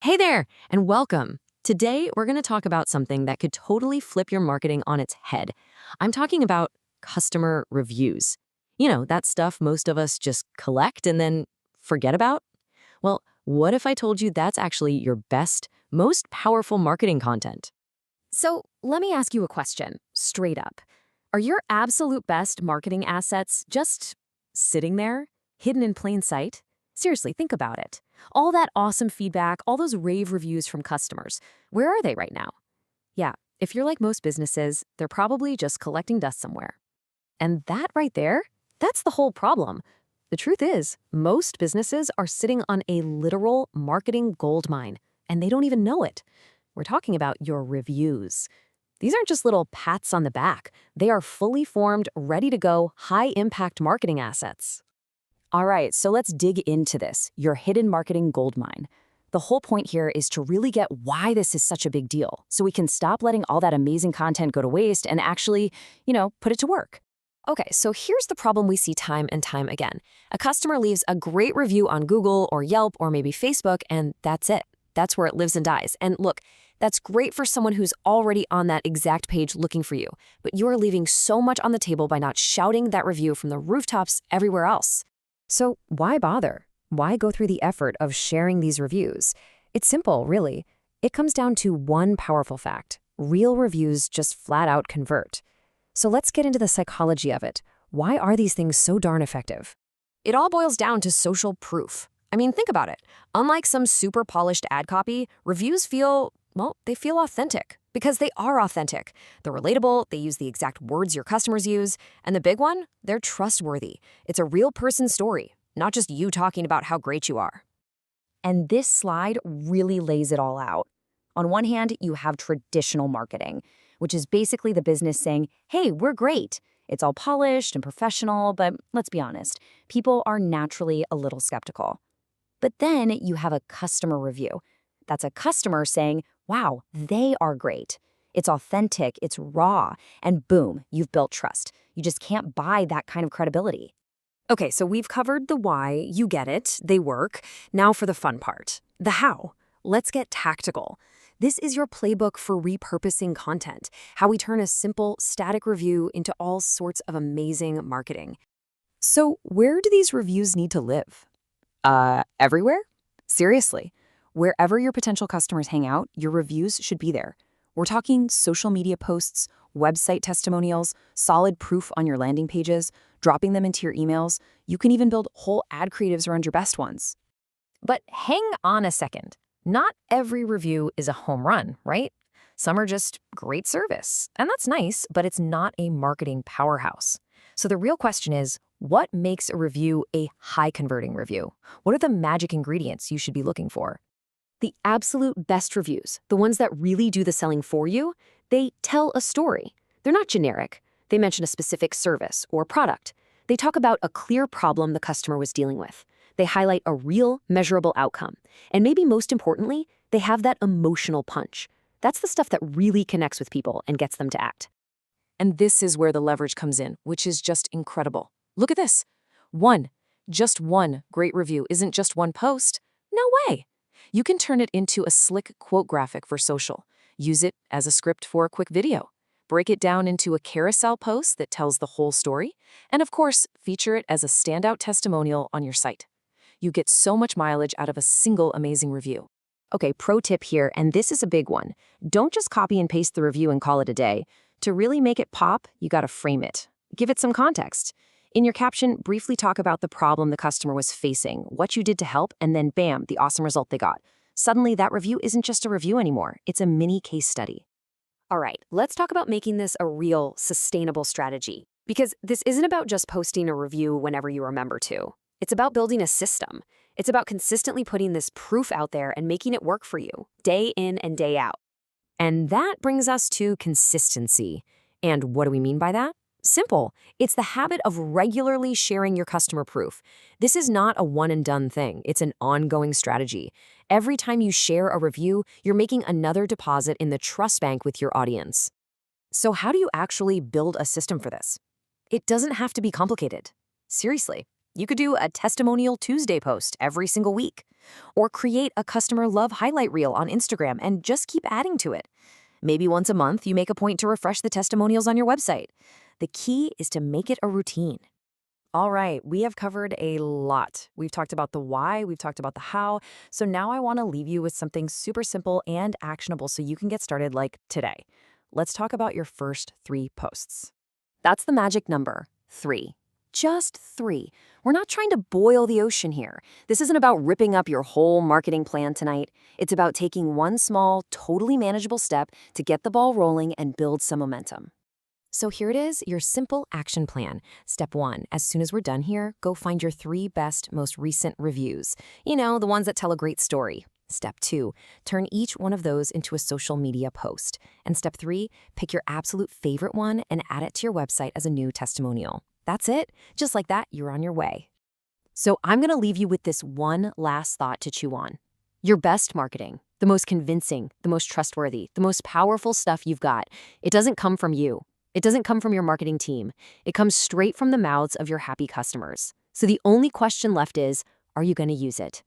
Hey there, and welcome. Today, we're going to talk about something that could totally flip your marketing on its head. I'm talking about customer reviews. That stuff most of us just collect and then forget about. Well, what if I told you that's actually your best, most powerful marketing content? So let me ask you a question, straight up. Are your absolute best marketing assets just sitting there, hidden in plain sight? Seriously, think about it. All that awesome feedback, all those rave reviews from customers, where are they right now? Yeah, if you're like most businesses, they're probably just collecting dust somewhere. And that right there, that's the whole problem. The truth is, most businesses are sitting on a literal marketing gold mine, and they don't even know it. We're talking about your reviews. These aren't just little pats on the back. They are fully formed, ready to go, high-impact marketing assets. All right, so let's dig into this, your hidden marketing goldmine. The whole point here is to really get why this is such a big deal, so we can stop letting all that amazing content go to waste and actually, put it to work. Okay, so here's the problem we see time and time again. A customer leaves a great review on Google or Yelp or maybe Facebook, and that's it. That's where it lives and dies. And look, that's great for someone who's already on that exact page looking for you, but you're leaving so much on the table by not shouting that review from the rooftops everywhere else. So why bother? Why go through the effort of sharing these reviews? It's simple, really. It comes down to one powerful fact. Real reviews just flat out convert. So let's get into the psychology of it. Why are these things so darn effective? It all boils down to social proof. I mean, think about it. Unlike some super polished ad copy, reviews feel authentic because they are authentic. They're relatable, they use the exact words your customers use, and the big one, they're trustworthy. It's a real person's story, not just you talking about how great you are. And this slide really lays it all out. On one hand, you have traditional marketing, which is basically the business saying, hey, we're great. It's all polished and professional, but let's be honest, people are naturally a little skeptical. But then you have a customer review. That's a customer saying, wow, they are great. It's authentic, it's raw, and boom, you've built trust. You just can't buy that kind of credibility. Okay, so we've covered the why, you get it, they work. Now for the fun part, the how. Let's get tactical. This is your playbook for repurposing content, how we turn a simple, static review into all sorts of amazing marketing. So where do these reviews need to live? Everywhere? Seriously. Wherever your potential customers hang out, your reviews should be there. We're talking social media posts, website testimonials, solid proof on your landing pages, dropping them into your emails. You can even build whole ad creatives around your best ones. But hang on a second. Not every review is a home run, right? Some are just great service. And that's nice, but it's not a marketing powerhouse. So the real question is, what makes a review a high-converting review? What are the magic ingredients you should be looking for? The absolute best reviews, the ones that really do the selling for you, they tell a story. They're not generic. They mention a specific service or product. They talk about a clear problem the customer was dealing with. They highlight a real, measurable outcome. And maybe most importantly, they have that emotional punch. That's the stuff that really connects with people and gets them to act. And this is where the leverage comes in, which is just incredible. Look at this. Just one great review isn't just one post. No way. You can turn it into a slick quote graphic for social. Use it as a script for a quick video. Break it down into a carousel post that tells the whole story. And of course, feature it as a standout testimonial on your site. You get so much mileage out of a single amazing review. Okay, pro tip here, and this is a big one. Don't just copy and paste the review and call it a day. To really make it pop, you gotta frame it. Give it some context. In your caption, briefly talk about the problem the customer was facing, what you did to help, and then bam, the awesome result they got. Suddenly, that review isn't just a review anymore. It's a mini case study. All right, let's talk about making this a real, sustainable strategy. Because this isn't about just posting a review whenever you remember to. It's about building a system. It's about consistently putting this proof out there and making it work for you, day in and day out. And that brings us to consistency. And what do we mean by that? Simple. It's the habit of regularly sharing your customer proof. This is not a one-and-done thing. It's an ongoing strategy. Every time you share a review, you're making another deposit in the trust bank with your audience. So how do you actually build a system for this? It doesn't have to be complicated. Seriously. You could do a Testimonial Tuesday post every single week, or create a customer love highlight reel on Instagram and just keep adding to it. Maybe once a month, you make a point to refresh the testimonials on your website. The key is to make it a routine. All right, we have covered a lot. We've talked about the why, we've talked about the how. So now I want to leave you with something super simple and actionable so you can get started like today. Let's talk about your first 3 posts. That's the magic number, 3. Just 3. We're not trying to boil the ocean here. This isn't about ripping up your whole marketing plan tonight. It's about taking one small, totally manageable step to get the ball rolling and build some momentum. So here it is, your simple action plan. Step 1, as soon as we're done here, go find your 3 best, most recent reviews. You know, the ones that tell a great story. Step 2, turn each one of those into a social media post. And step 3, pick your absolute favorite one and add it to your website as a new testimonial. That's it. Just like that, you're on your way. So I'm going to leave you with this one last thought to chew on. Your best marketing, the most convincing, the most trustworthy, the most powerful stuff you've got, it doesn't come from you. It doesn't come from your marketing team. It comes straight from the mouths of your happy customers. So the only question left is, are you going to use it?